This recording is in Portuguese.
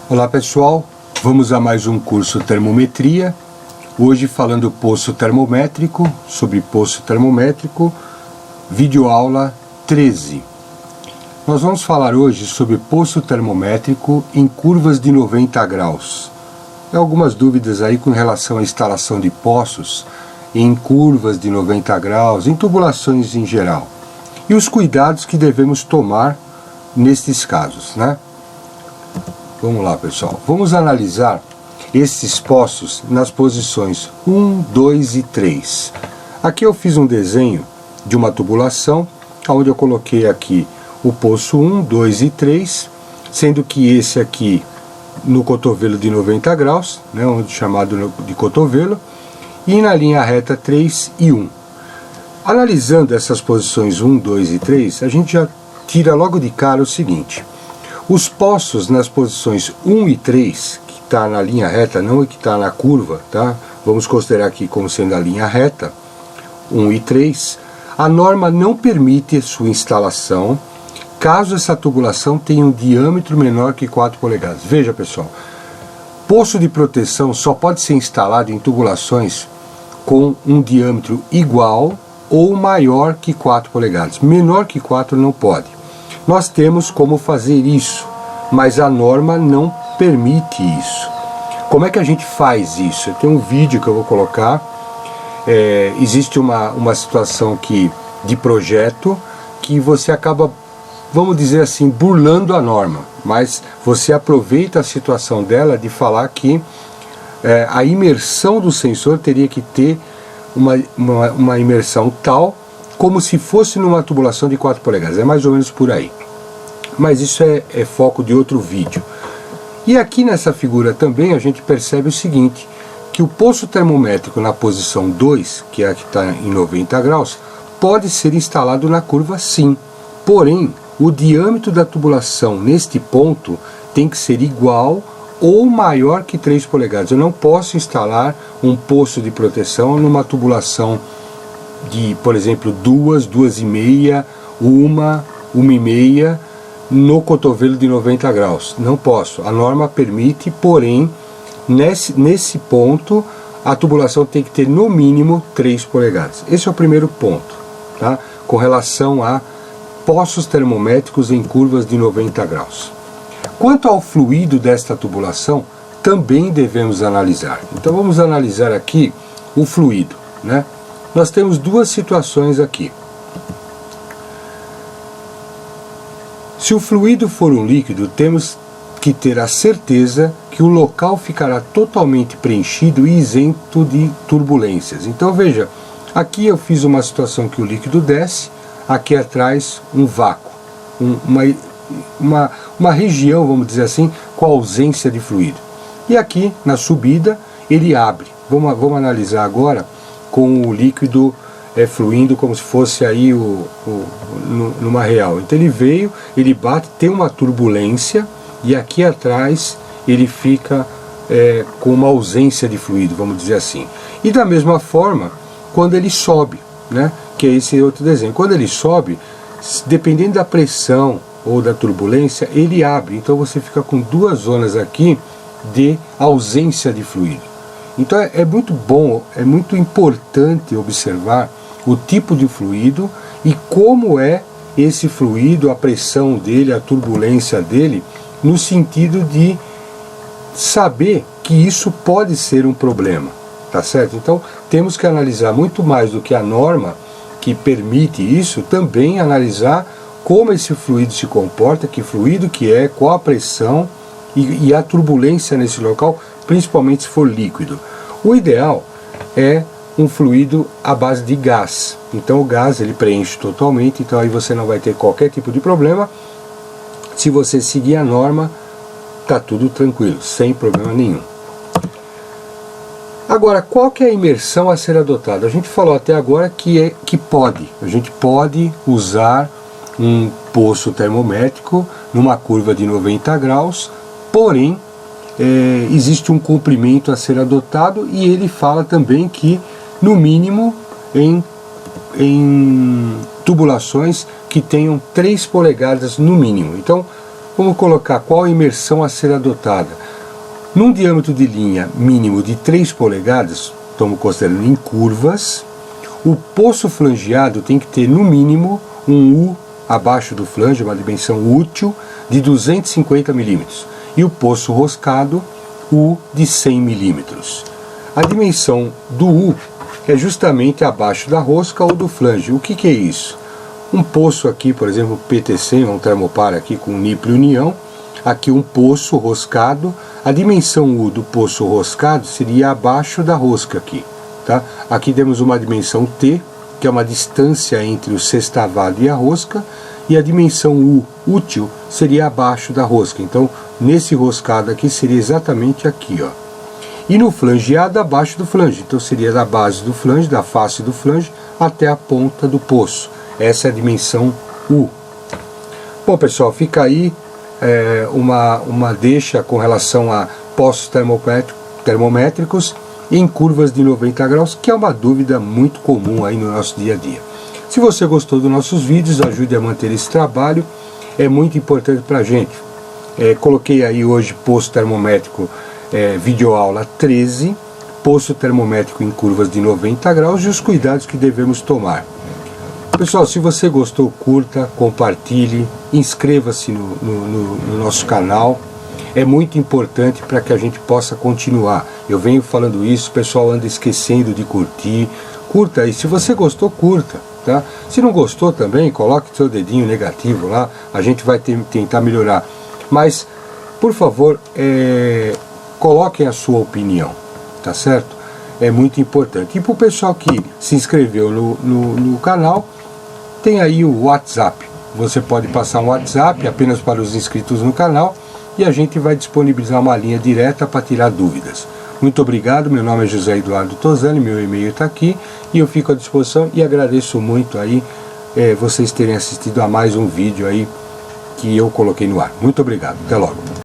Olá pessoal, vamos a mais um curso Termometria. Hoje falando poço termométrico, sobre poço termométrico, videoaula 13. Nós vamos falar hoje sobre poço termométrico em curvas de 90 graus. Tem algumas dúvidas aí com relação à instalação de poços em curvas de 90 graus, em tubulações em geral. E os cuidados que devemos tomar nestes casos, né? Vamos lá pessoal, vamos analisar esses poços nas posições 1, 2 e 3. Aqui eu fiz um desenho de uma tubulação, onde eu coloquei aqui o poço 1, 2 e 3, sendo que esse aqui no cotovelo de 90 graus, né, chamado de cotovelo, e na linha reta 3 e 1. Analisando essas posições 1, 2 e 3, a gente já tira logo de cara o seguinte: os poços nas posições 1 e 3, que está na linha reta, não é que está na curva, tá? Vamos considerar aqui como sendo a linha reta, 1 e 3, a norma não permite sua instalação caso essa tubulação tenha um diâmetro menor que 4 polegadas. Veja pessoal, poço de proteção só pode ser instalado em tubulações com um diâmetro igual ou maior que 4 polegadas. Menor que 4 não pode. Nós temos como fazer isso, mas a norma não permite isso. Como é que a gente faz isso? Eu tenho um vídeo que eu vou colocar. Existe uma situação de projeto que você acaba, vamos dizer assim, burlando a norma, mas você aproveita a situação dela de falar que a imersão do sensor teria que ter uma imersão tal como se fosse numa tubulação de 4 polegadas, é mais ou menos por aí. Mas isso é foco de outro vídeo. E aqui nessa figura também a gente percebe o seguinte, que o poço termométrico na posição 2, que é a que está em 90 graus, pode ser instalado na curva sim, porém o diâmetro da tubulação neste ponto tem que ser igual ou maior que 3 polegadas. Eu não posso instalar um poço de proteção numa tubulação de, por exemplo, 2, 2,5, 1, 1,5 no cotovelo de 90 graus. Não posso. A norma permite, porém, nesse ponto, a tubulação tem que ter no mínimo 3 polegadas. Esse é o primeiro ponto, tá? Com relação a poços termométricos em curvas de 90 graus. Quanto ao fluido desta tubulação, também devemos analisar. Então vamos analisar aqui o fluido, né? Nós temos duas situações aqui. Se o fluido for um líquido, temos que ter a certeza que o local ficará totalmente preenchido e isento de turbulências. Então veja, aqui eu fiz uma situação que o líquido desce, aqui atrás um vácuo, uma região, vamos dizer assim, com ausência de fluido. E aqui na subida ele abre. Vamos analisar agora com o líquido fluindo como se fosse aí numa real. Então ele veio, ele bate, tem uma turbulência e aqui atrás ele fica com uma ausência de fluido, vamos dizer assim. E da mesma forma, quando ele sobe, né, que é esse outro desenho, quando ele sobe, dependendo da pressão ou da turbulência, ele abre. Então você fica com duas zonas aqui de ausência de fluido. Então é muito bom, é muito importante observar o tipo de fluido e como é esse fluido, a pressão dele, a turbulência dele, no sentido de saber que isso pode ser um problema, tá certo? Então temos que analisar muito mais do que a norma que permite isso, também analisar como esse fluido se comporta, que fluido que é, qual a pressão e a turbulência nesse local, principalmente se for líquido. O ideal é um fluido à base de gás. Então o gás ele preenche totalmente, então aí você não vai ter qualquer tipo de problema. Se você seguir a norma, tá tudo tranquilo, sem problema nenhum. Agora, qual que é a imersão a ser adotada? A gente falou até agora que a gente pode usar um poço termométrico numa curva de 90 graus, porém existe um comprimento a ser adotado e ele fala também que no mínimo em tubulações que tenham 3 polegadas no mínimo. Então Vamos colocar qual a imersão a ser adotada. Num diâmetro de linha mínimo de 3 polegadas, estamos considerando em curvas, o poço flangeado tem que ter no mínimo um U abaixo do flange, uma dimensão útil de 250 milímetros, e o poço roscado U de 100 milímetros. A dimensão do U é justamente abaixo da rosca ou do flange. O que é isso? Um poço aqui, por exemplo, PTC, um termopar aqui com nípel e união, aqui um poço roscado, a dimensão U do poço roscado seria abaixo da rosca aqui, tá? Aqui temos uma dimensão T, que é uma distância entre o sextavado e a rosca, e a dimensão U útil seria abaixo da rosca. Então, nesse roscado aqui seria exatamente aqui, ó. E no flangeado, abaixo do flange. Então, seria da base do flange, da face do flange, até a ponta do poço. Essa é a dimensão U. Bom, pessoal, fica aí uma deixa com relação a poços termométricos em curvas de 90 graus, que é uma dúvida muito comum aí no nosso dia a dia. Se você gostou dos nossos vídeos, ajude a manter esse trabalho, é muito importante para a gente. Coloquei aí hoje poço termométrico, videoaula 13, poço termométrico em curvas de 90 graus e os cuidados que devemos tomar. Pessoal, se você gostou, curta, compartilhe, inscreva-se no nosso canal. É muito importante para que a gente possa continuar. Eu venho falando isso, o pessoal anda esquecendo de curtir. Curta aí, se você gostou, curta, tá? Se não gostou também, coloque seu dedinho negativo lá, a gente vai tentar melhorar. Mas, por favor, coloquem a sua opinião, tá certo? É muito importante. E para o pessoal que se inscreveu no canal, tem aí o WhatsApp. Você pode passar um WhatsApp apenas para os inscritos no canal e a gente vai disponibilizar uma linha direta para tirar dúvidas. Muito obrigado, meu nome é José Eduardo Tosani, meu e-mail está aqui e eu fico à disposição e agradeço muito aí vocês terem assistido a mais um vídeo aí que eu coloquei no ar. Muito obrigado, até logo.